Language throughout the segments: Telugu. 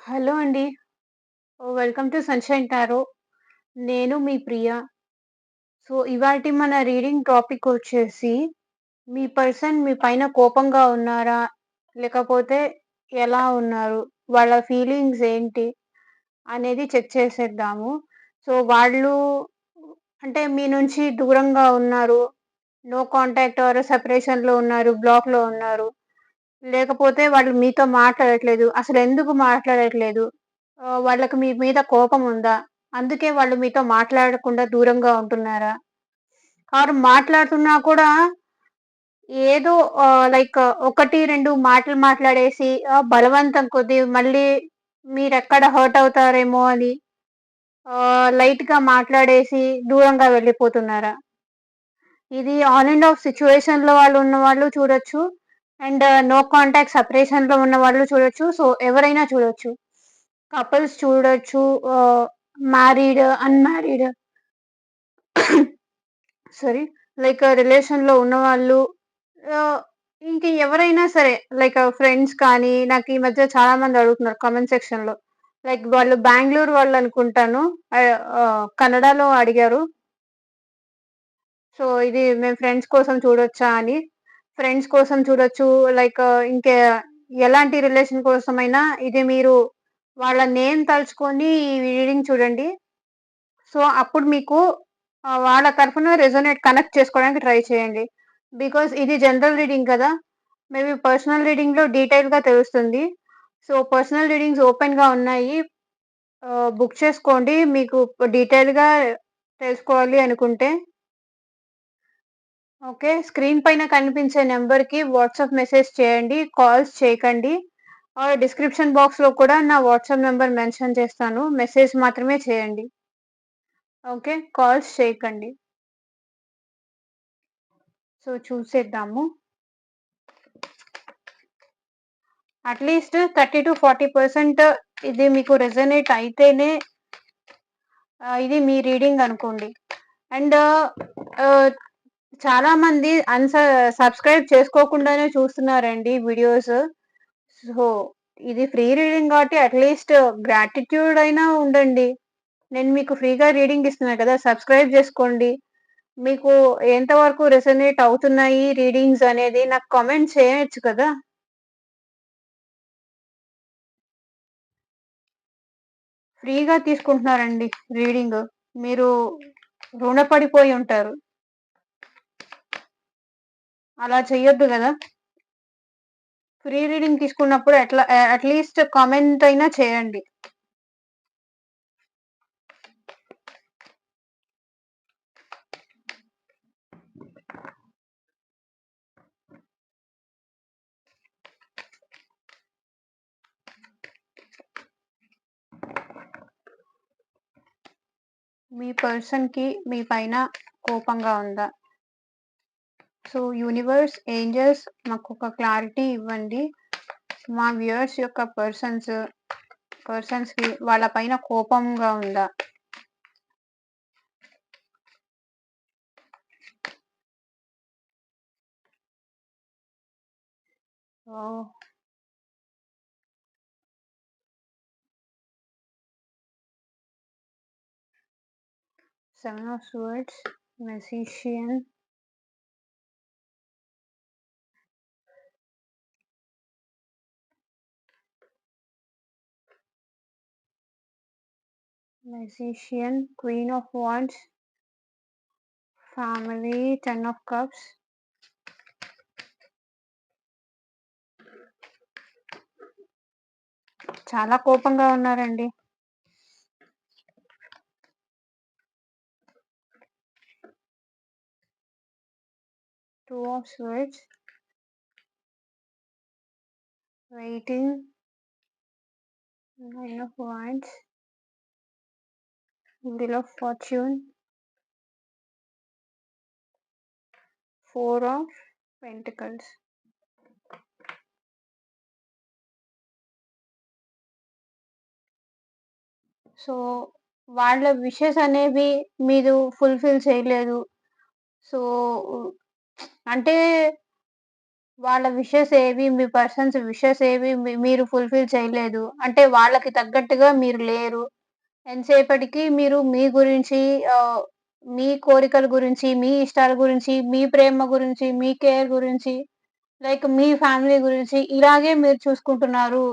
హలో అండి. Welcome to sunshine tarot. నేను మీ ప్రియ. ఇవాల్టి మన రీడింగ్ టాపిక్ వచ్చేసి, మీ పర్సన్ మీ పైన కోపంగా ఉన్నారా? లేకపోతే ఎలా ఉన్నారు? వాళ్ళ ఫీలింగ్స్ ఏంటి? అనేది చెక్ చేసేద్దాము. వాళ్ళు అంటే మీ నుంచి దూరంగా ఉన్నారు. నో కాంటాక్ట్ ఆర్ సెపరేషన్‌లో ఉన్నారు. బ్లాక్‌లో ఉన్నారు. లేకపోతే వాళ్ళు మీతో మాట్లాడట్లేదు. అసలెందుకు మాట్లాడట్లేదు? వాళ్ళకి మీ మీద కోపం ఉందా? అందుకే వాళ్ళు మీతో మాట్లాడకుండా దూరంగా ఉంటున్నారా? ఆర్ మాట్లాడుతున్నా కూడా ఏదో లైక్ 1, 2 మాటలు మాట్లాడేసి బలవంతం కొద్దీ మళ్ళీ మీరెక్కడ హర్ట్ అవుతారేమో అని లైట్‌గా మాట్లాడేసి దూరంగా వెళ్ళిపోతున్నారా? ఇది ఆన్ అండ్ ఆఫ్ సిట్యుయేషన్‌లో ఉన్నవాళ్ళు చూడొచ్చు. అండ్ నో కాంటాక్ట్ సెపరేషన్‌లో ఉన్నవాళ్ళు చూడొచ్చు. ఎవరైనా చూడొచ్చు. కపుల్స్ చూడొచ్చు. మ్యారీడ్, అన్‌మ్యారీడ్ సారీ లైక్ రిలేషన్‌లో ఉన్నవాళ్ళు ఆహ్, ఇంక ఎవరైనా సరే లైక్ ఫ్రెండ్స్ కానీ నాకు ఈ మధ్య చాలా మంది అడుగుతున్నారు కామెంట్ సెక్షన్‌లో. లైక్ వాళ్ళు బెంగుళూరు వాళ్ళనుకుంటాను. కన్నడలో అడిగారు. ఇది మేము ఫ్రెండ్స్ కోసం చూడొచ్చా అని. ఫ్రెండ్స్ కోసం చూడొచ్చు. లైక్ ఇంకా ఎలాంటి రిలేషన్ కోసమైనా ఇది మీరు వాళ్ళ నేమ్ తలుచుకొని ఈ రీడింగ్ చూడండి. అప్పుడు మీకు వాళ్ళ తరఫున కనెక్ట్ చేసుకోవడానికి ట్రై చేయండి. బికాజ్ ఇది జనరల్ రీడింగ్ కదా! మేబీ పర్సనల్ రీడింగ్‌లో డీటెయిల్‌గా తెలుస్తుంది. పర్సనల్ రీడింగ్స్ ఓపెన్‌గా ఉన్నాయి. బుక్ చేసుకోండి. మీకు డీటెయిల్‌గా తెలుసుకోవాలి అనుకుంటే. ఓకే. స్క్రీన్ పైన కనిపించే నంబర్‌కి వాట్సాప్ మెసేజ్ చేయండి. కాల్స్ చేయకండి. డిస్క్రిప్షన్ బాక్స్‌లో కూడా నా వాట్సాప్ నంబర్ మెన్షన్ చేస్తాను. మెసేజ్ మాత్రమే చేయండి. ఓకే. కాల్స్ చేయకండి. చూసేద్దాము. అట్‌లీస్ట్ 30-40% ఇది మీకు రెసొనేట్ అయితేనే ఇది మీ రీడింగ్ అనుకోండి. అండ్ ఆహ్, చాలామంది సబ్‌స్క్రైబ్ చేసుకోకుండానే చూస్తున్నారండి వీడియోస్. సో, ఇది ఫ్రీ రీడింగ్ కాబట్టి అట్‌లీస్ట్ గ్రాటిట్యూడ్ అయినా ఉండండి. నేను మీకు ఫ్రీగా రీడింగ్ ఇస్తున్నా కదా! సబ్‌స్క్రైబ్ జేసుకోండి. మీకు ఎంత వరకు రెసొనేట్ అవుతున్నాయి రీడింగ్స్ అనేది నాకు కామెంట్ చేయొచ్చు కదా! ఫ్రీగా తీసుకుంటున్నారండి రీడింగ్. మీరు రుణపడిపోయి ఉంటారు. అలా చెయ్యొద్దు గదా! ఫ్రీ రీడింగ్ తీసుకున్నప్పుడు అట్‌లీస్ట్ కామెంట్ అయినా చేయండి. మీ పర్సన్‌కి మీ పైన కోపంగా ఉందా? యూనివర్స్, ఏంజెల్స్ మాకొక క్లారిటీ ఇవ్వండి. మా వ్యూయర్స్ యొక్క పర్సన్స్‌కి వాళ్ళ పైన కోపంగా ఉందా? ఓహ్! 7 of swords, magician, queen of wands, family, 10 of cups. చాలా కోపంగా ఉన్నారండి. 2 of swords, waiting, 9 of wands, wheel of fortune, 4 of pentacles. So, వాళ్ళ విషెస్ అనేవి మీరు ఫుల్‌ఫిల్ చేయలేదు. సో, అంటే వాళ్ళ విషెస్ ఏవి, మీ పర్సన్స్ విషెస్ ఏవి మీరు ఫుల్‌ఫిల్ చేయలేదు. అంటే వాళ్ళకి తగ్గట్టుగా మీరు లేరు. ఎంతసేపటికి మీరు మీ గురించి ఆహ్, మీ కోరికల గురించి, మీ ఇష్టాల గురించి, మీ ప్రేమ గురించి, మీ కేర్ గురించి, లైక్ మీ ఫ్యామిలీ గురించి ఇలాగే మీరు చూసుకుంటున్నారు.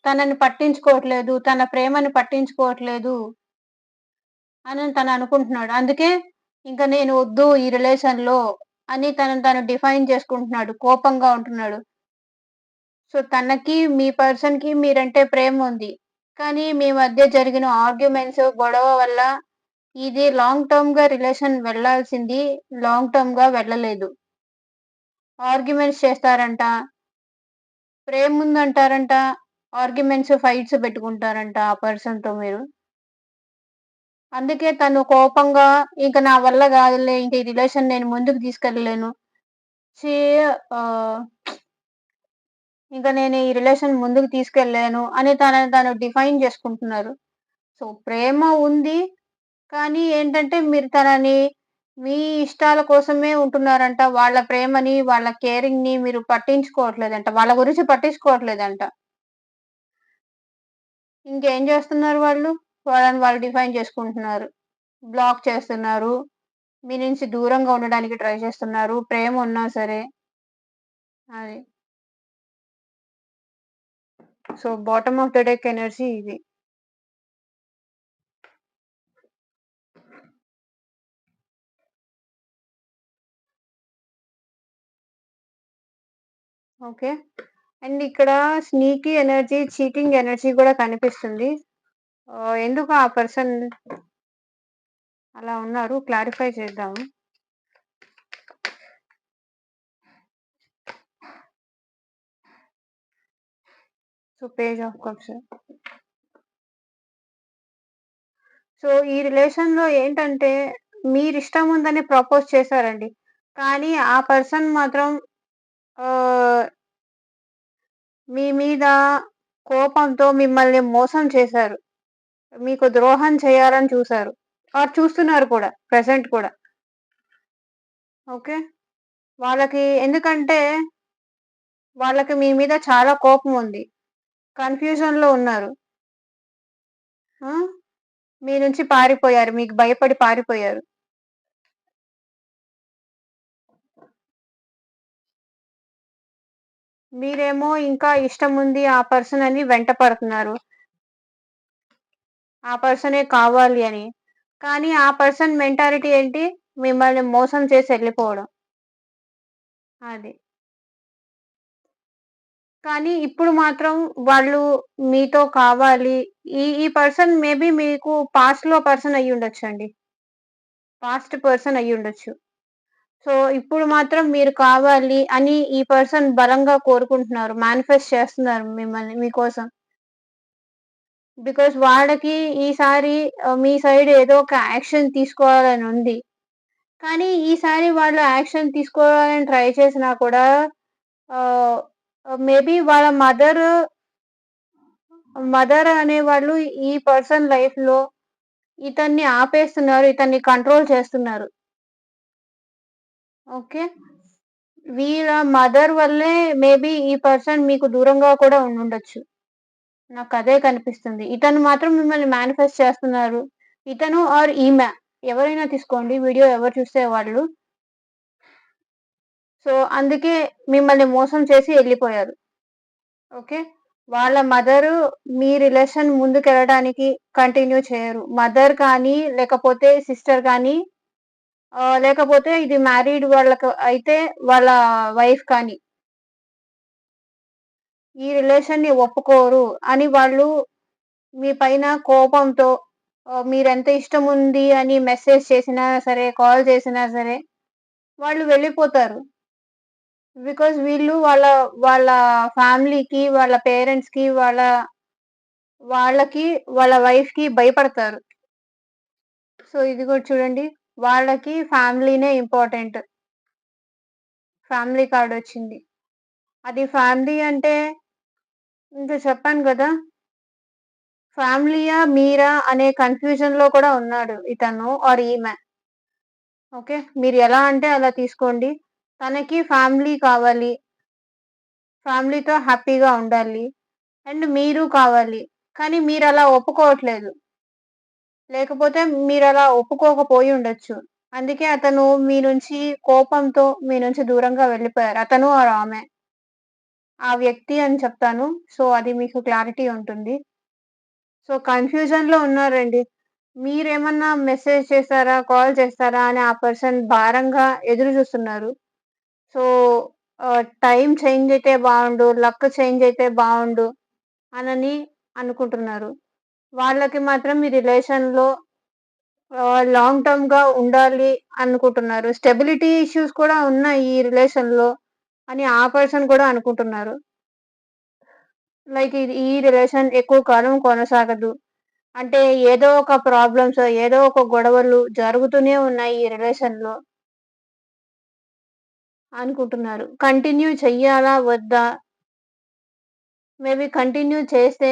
తనని పట్టించుకోవట్లేదు. తన ప్రేమని పట్టించుకోవట్లేదు అని తను అనుకుంటున్నాడు. అందుకే ఇంక నేను వద్దు ఈ రిలేషన్‌లో అని తనని తను డిఫైన్ చేసుకుంటున్నాడు. కోపంగా ఉంటున్నాడు. సో, తనకి మీ పర్సన్‌కి మీరంటే ప్రేముంది. కానీ మీ మధ్య జరిగిన ఆర్గ్యుమెంట్స్, గొడవ వల్ల ఇది లాంగ్ టర్మ్‌గా రిలేషన్ వెళ్ళాల్సింది లాంగ్ టర్మ్‌గా వెళ్ళలేదు. ఆర్గ్యుమెంట్స్ చేస్తారంట, ప్రేముందంటారంట, ఆర్గ్యుమెంట్స్, ఫైట్స్ పెట్టుకుంటారంట ఆ పర్సన్‌తో మీరు. అందుకే తను కోపంగా ఇంక నా వల్ల గాదులే ఇంక ఈ రిలేషన్ నేను ముందుకు తీసుకెళ్ళలేను. ఛీ ఆహ్, ఇంక నేను ఈ రిలేషన్ ముందుకు తీసుకెళ్ళలేను అని తనని తను డిఫైన్ చేసుకుంటున్నారు. సో, ప్రేమ ఉంది. కానీ ఏంటంటే మీరు తనని మీ ఇష్టాల కోసమే ఉంటున్నారంట. వాళ్ళ ప్రేమని, వాళ్ళ కేరింగ్‌ని మీరు పట్టించుకోవట్లేదంట. వాళ్ళ గురించి పట్టించుకోవట్లేదంట. ఇంకేం జేస్తున్నారు వాళ్ళు? వాళ్ళని వాళ్ళు డిఫైన్ చేసుకుంటున్నారు. బ్లాక్ చేస్తున్నారు. మీ నుంచి దూరంగా ఉండడానికి ట్రై చేస్తున్నారు. ప్రేమ ఉన్నా సరే. అది. So, bottom of the deck energy ఇది. ఓకే. అండ్ ఇక్కడ స్నీకీ ఎనర్జీ, చీటింగ్ ఎనర్జీ గూడా కనిపిస్తుంది. ఎందుకు ఆ పర్సన్ అలా ఉన్నారు క్లారిఫై చేద్దాము. So, page of cups. So, ఈ రిలేషన్‌లో ఏంటంటే మీరిష్టం ఉందని ప్రపోజ్ చేశారండి. కానీ ఆ పర్సన్ మాత్రం ఆహ్, మీ మీద కోపంతో మిమ్మల్ని మోసం చేశారు. మీకు ద్రోహం చేయాలని చూసారు. ఆర్ చూస్తున్నారు కూడా. ప్రెజెంట్ కూడా. ఓకే. ఎందుకంటే వాళ్ళకి మీ మీద చాలా కోపం ఉంది. కన్‌ఫ్యూజన్‌లో ఉన్నారు. ఆ! మీ నుంచి పారిపోయారు. మీకు భయపడి పారిపోయారు. మీరేమో ఇంకా ఇష్టముంది ఆ పర్సన్ అని వెంట పడుతున్నారు. ఆ పర్సనే కావాలి అని. కానీ ఆ పర్సన్ మెంటాలిటీ ఏంటి? మిమ్మల్ని మోసం చేసి ఎళ్ళిపోవడం. అది. కానీ ఇప్పుడు మాత్రం వాళ్ళు మీతో కావాలి. ఈ పర్సన్ మేబీ మీకు పాస్ట్‌లో పర్సన్ అయ్యుండొచ్చండి. పాస్ట్ పర్సన్ అయ్యుండొచ్చు. సో, ఇప్పుడు మాత్రం మీరు కావాలి అని ఈ పర్సన్ బలంగా కోరుకుంటున్నారు. మేనిఫెస్ట్ చేస్తున్నారు మిమ్మల్ని మీకోసం. బికాజ్ వాళ్ళకి ఈసారి మీ సైడ్ ఏదో ఒక యాక్షన్ తీసుకోవాలని ఉంది. కానీ ఈసారి వాళ్ళు యాక్షన్ తీసుకోవాలని ట్రై చేసినా కూడా ఆహ్, మేబీ వాళ్ళ మదర్ అనేవాళ్ళు ఈ పర్సన్ లైఫ్‌లో ఇతన్ని ఆపేస్తున్నారు. ఇతన్ని కంట్రోల్ చేస్తున్నారు. ఓకే. వీళ్ళ మదర్ వల్లే మేబీ ఈ పర్సన్ మీకు దూరంగా కూడా ఉండుండొచ్చు. నాకదే కనిపిస్తుంది. ఇతను మాత్రం మిమ్మల్ని మేనిఫెస్ట్ చేస్తున్నారు. ఇతను ఆర్ ఈమె ఎవరైనా తీసుకోండి. వీడియో ఎవరు చూస్తే వాళ్ళు. సో, అందుకే మిమ్మల్ని మోసం చేసి ఎళ్ళిపోయారు. ఓకే. వాళ్ళ మదరు మీ రిలేషన్ ముందుకెళ్ళడానికి కంటిన్యూ చేయరు. మదర్ కానీ, లేకపోతే సిస్టర్ కానీ లేకపోతే ఇది మ్యారీడ్ వాళ్ళకి అయితే వాళ్ళ వైఫ్ కానీ, ఈ రిలేషన్‌ని ఒప్పుకోరు అని వాళ్ళు మీ పైన కోపంతో మీరెంత ఇష్టముంది అని మెసేజ్ చేసినా సరే, కాల్ చేసినా సరే, వాళ్ళు వెళ్ళిపోతారు. బికాజ్ వీళ్ళు వాళ్ళ ఫ్యామిలీకి, వాళ్ళ పేరెంట్స్‌కి, వాళ్ళకి, వాళ్ళ వైఫ్‌కి భయపడతారు. సో, ఇది కూడా చూడండి. వాళ్ళకి ఫ్యామిలీనే ఇంపార్టెంట్. ఫ్యామిలీ కార్డొచ్చింది. అది ఫ్యామిలీ అంటే ఇంక చెప్పాను గదా! ఫ్యామిలీయా? మీరా? అనే కన్‌ఫ్యూజన్‌లో కూడా ఉన్నాడు ఇతను ఆర్ ఈమె. ఓకే. మీరు ఎలా అంటే అలా తీసుకోండి. తనకి ఫ్యామిలీ కావాలి. ఫ్యామిలీతో హ్యాపీగా ఉండాలి. అండ్ మీరు కావాలి. కానీ మీరలా ఒప్పుకోవట్లేదు. లేకపోతే మీరలా ఒప్పుకోకపోయి ఉండొచ్చు. అందుకే అతను మీ నుంచి కోపంతో మీ నుంచి దూరంగా వెళ్ళిపోయారు. అతను ఆర్ ఆమె. ఆ వ్యక్తి అని చెప్తాను. సో, అది మీకు క్లారిటీ ఉంటుంది. సో, కన్‌ఫ్యూజన్‌లో ఉన్నారండి. మీరేమన్నా మెసేజ్ చేసారా? కాల్ చేస్తారా? అని ఆ పర్సన్ భారంగా ఎదురు చూస్తున్నారు. సో, టైమ్ చేంజ్ అయితే బావుండు, లక్ చేంజ్ అయితే బావుండు అనని అనుకుంటున్నారు. వాళ్ళకి మాత్రం మీ రిలేషన్‌లో లాంగ్ టర్మ్‌గా ఉండాలి అనుకుంటున్నారు. స్టెబిలిటీ ఇష్యూస్ కూడా ఉన్నాయి ఈ రిలేషన్‌లో అని ఆ పర్సన్ కూడా అనుకుంటున్నారు. లైక్ ఈ రిలేషన్ ఎక్కువ కాలం కొనసాగదు. అంటే ఏదో ఒక ప్రాబ్లమ్స్, ఏదో ఒక గొడవలు జరుగుతూనే ఉన్నాయి ఈ రిలేషన్‌లో అనుకుంటున్నారు. కంటిన్యూ చెయ్యాలా? వద్దా? మేబీ కంటిన్యూ చేస్తే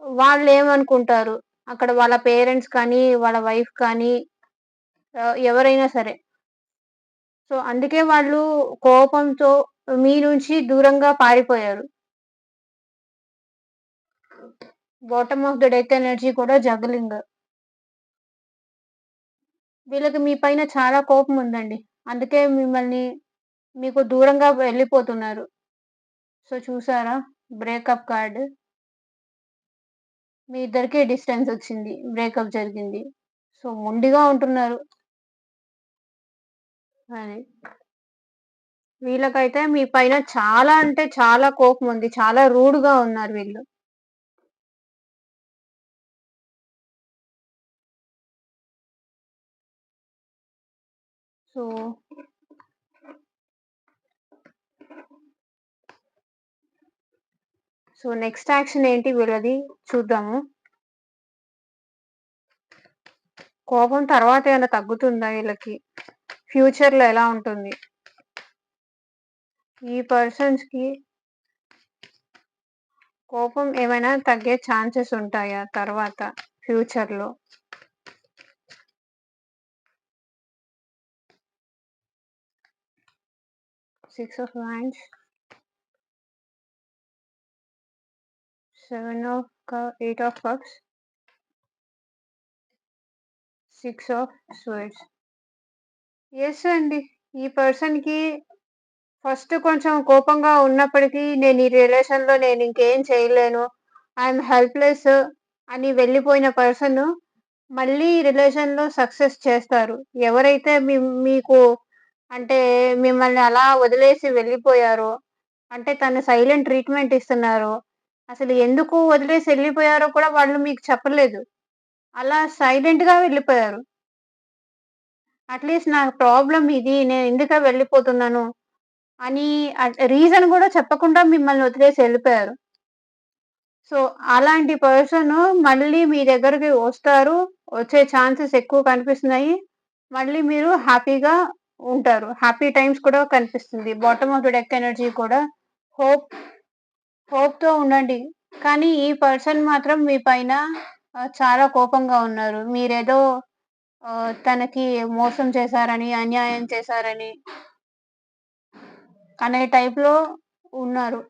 వాళ్ళేమనుకుంటారు? అక్కడ వాళ్ళ పేరెంట్స్ కానీ, వాళ్ళ వైఫ్ కానీ ఎవరైనా సరే. సో, అందుకే వాళ్ళు కోపంతో మీ నుంచి దూరంగా పారిపోయారు. Bottom of the deck energy కూడా జగ్లింగ్. వీళ్ళకి మీ పైన చాలా కోపం ఉందండి. అందుకే మీకు దూరంగా వెళ్ళిపోతున్నారు. సో, చూసారా? Breakup card. మీ ఇద్దరికీ డిస్టెన్స్ ఒచ్చింది. బ్రేకప్ జరిగింది. సో, మొండిగా ఉంటున్నారు. అది. వీళ్ళకైతే మీ పైన చాలా అంటే చాలా కోపముంది. చాలా రూడ్‌గా ఉన్నారు వీళ్ళు. సో, నెక్స్ట్ యాక్షన్ ఏంటి వీళ్ళది చూద్దాము. కోపం తర్వాత ఏమైనా తగ్గుతుందా వీళ్ళకి? ఫ్యూచర్‌లో ఎలా ఉంటుంది? ఈ పర్సన్స్‌కి కోపం ఏమైనా తగ్గే ఛాన్సెస్ ఉంటాయా తర్వాత ఫ్యూచర్‌లో? 6 of wands, 7 of 8 of cups, 6 of swords. Yes అండి. ఈ పర్సన్‌కి ఫస్ట్ కొంచెం కోపంగా ఉన్నప్పటికీ నేను ఈ రిలేషన్‌లో నేనింకేం చేయలేను. ఐయామ్ హెల్ప్‌లెస్ అని వెళ్ళిపోయిన పర్సన్ మళ్ళీ రిలేషన్‌లో సక్సెస్ చేస్తారు. ఎవరైతే మీకు అంటే మిమ్మల్ని అలా వదిలేసి వెళ్ళిపోయారో, అంటే తను సైలెంట్ ట్రీట్‌మెంట్ ఇస్తున్నారో, అసలు ఎందుకు వదిలేసి ఎళ్ళిపోయారో కూడా వాళ్ళు మీకు చెప్పలేదు. అలా సైలెంట్‌గా వెళ్ళిపోయారు. అట్‌లీస్ట్ నా ప్రాబ్లమ్ ఇది. నేనెందుక వెళ్ళిపోతున్నాను అని రీజన్ గూడా చెప్పకుండా మిమ్మల్ని వదిలేసి ఎళ్ళిపోయారు. సో, అలాంటి పర్సను మళ్ళీ మీ దగ్గరికి వస్తారు. వచ్చే ఛాన్సెస్ ఎక్కువ కనిపిస్తున్నాయి. మళ్ళీ మీరు హ్యాపీగా ఉంటారు. హ్యాపీ టైమ్స్ కూడా కనిపిస్తుంది. Bottom of the deck energy కూడా హోప్ హోప్‌తో ఉండండి. కానీ ఈ పర్సన్ మాత్రం మీ పైన చాలా కోపంగా ఉన్నారు. మీరేదో తనకి మోసం చేశారని, అన్యాయం చేశారని అనే టైప్‌లో ఉన్నారు.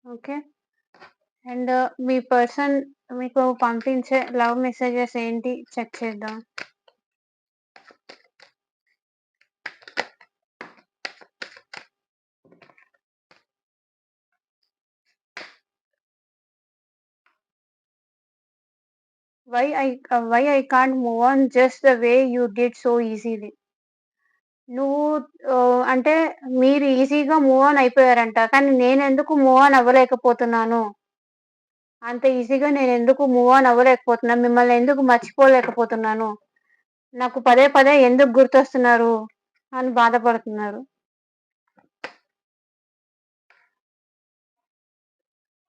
ఓకే. అండ్ మీ పర్సన్ మీకు పంపించే లవ్ మెసేజెస్ ఏంటి చెక్ చేద్దాం. Why I can't move on just the way you did so easily. నువ్వు అంటే మీరు ఈజీగా మూవ్ ఆన్ అయిపోయారంట. కానీ నేనెందుకు మూవ్ ఆన్ అవ్వలేకపోతున్నాను. అంత ఈజీగా నేనెందుకు మూవ్ ఆన్ అవ్వలేకపోతున్నాను. మిమ్మల్ని ఎందుకు మర్చిపోలేకపోతున్నాను. నాకు పదే పదే ఎందుకు గుర్తొస్తున్నారు అని బాధపడుతున్నారు.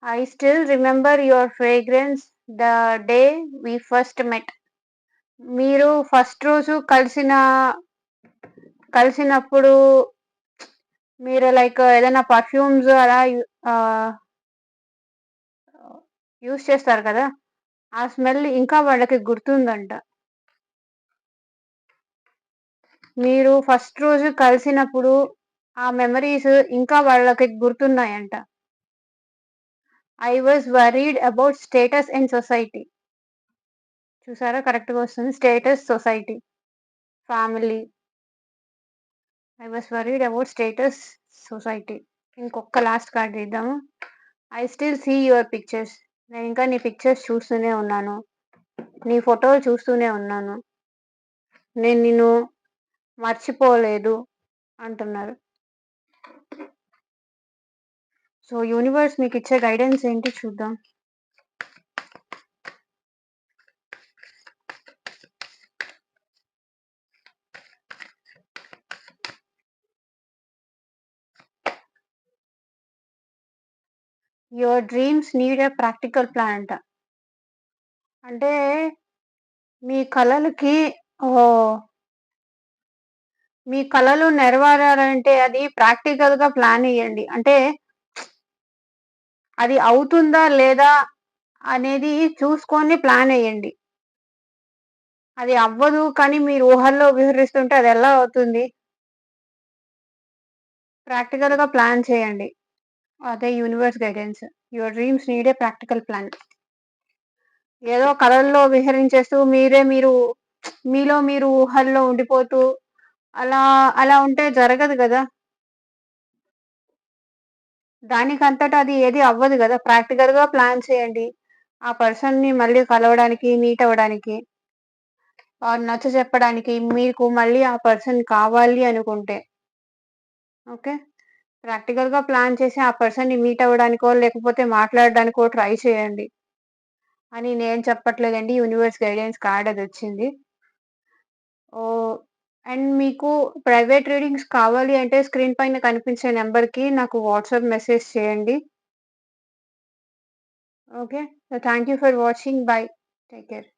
I still remember your fragrance the day we first met. మీరు ఫస్ట్ రోజు కలిసినప్పుడు మీరు లైక్ ఏదైనా పర్ఫ్యూమ్స్ అలా ఆహ్, యూజ్ చేస్తారు కదా! ఆ స్మెల్ ఇంకా వాళ్ళకి గుర్తుందంట. మీరు ఫస్ట్ రోజు కలిసినప్పుడు ఆ మెమరీస్ ఇంకా వాళ్ళకి గుర్తున్నాయంట. I was worried about status in society. చూసారా కరెక్ట్‌గా వస్తుంది. Status, society, family. I was worried about status, society. ఇంకొక్క లాస్ట్ కార్డ్ తీద్దాము. I still see your pictures. నేను ఇంకా నీ పిక్చర్స్ చూస్తూనే ఉన్నాను. నీ ఫోటోలు చూస్తూనే ఉన్నాను. నేను నిన్ను మర్చిపోలేదు అంటున్నారు. సో, యూనివర్స్ మీకిచ్చే గైడెన్స్ ఏంటి చూద్దాం. Your dreams need a practical plan అంట. అంటే మీ కలలకి ఓహ్! మీ కలలు నెరవేరాలంటే అది ప్రాక్టికల్‌గా ప్లాన్ ఎయ్యండి. అంటే అది అవుతుందా లేదా అనేది చూసుకొని ప్లాన్ ఎయ్యండి. అది అవ్వదు కానీ మీరు ఊహల్లో విహరిస్తుంటే అదెలా అవుతుంది? ప్రాక్టికల్‌గా ప్లాన్ చేయండి. అదే universe guidance. Your dreams need a practical plan. ఏదో కలల్లో విహరించేస్తూ మీలో మీరు ఊహల్లో ఉండిపోతూ అలా అలా ఉంటే జరగదు గదా! దానికంతట అది ఏది అవ్వదు గదా! ప్రాక్టికల్‌గా ప్లాన్ చేయండి. ఆ పర్సన్‌ని మళ్ళీ కలవడానికి, మీట్ అవ్వడానికి, నచ్చజెప్పడానికి మీకు మళ్ళీ ఆ పర్సన్ కావాలి అనుకుంటే. ఓకే. ప్రాక్టికల్‌గా ప్లాన్ చేసి ఆ పర్సన్‌ని మీట్ అవ్వడానికో, లేకపోతే మాట్లాడడానికో ట్రై చేయండి. అని నేను చెప్పట్లేదండి. యూనివర్స్ గైడెన్స్ కార్డ్ అదొచ్చింది. ఓహ్! అండ్ మీకు ప్రైవేట్ రీడింగ్స్ కావాలి అంటే స్క్రీన్ పైన కనిపించే నంబర్‌కి నాకు వాట్సాప్ మెసేజ్ చేయండి. Okay. So, thank you for watching. Bye. Take care.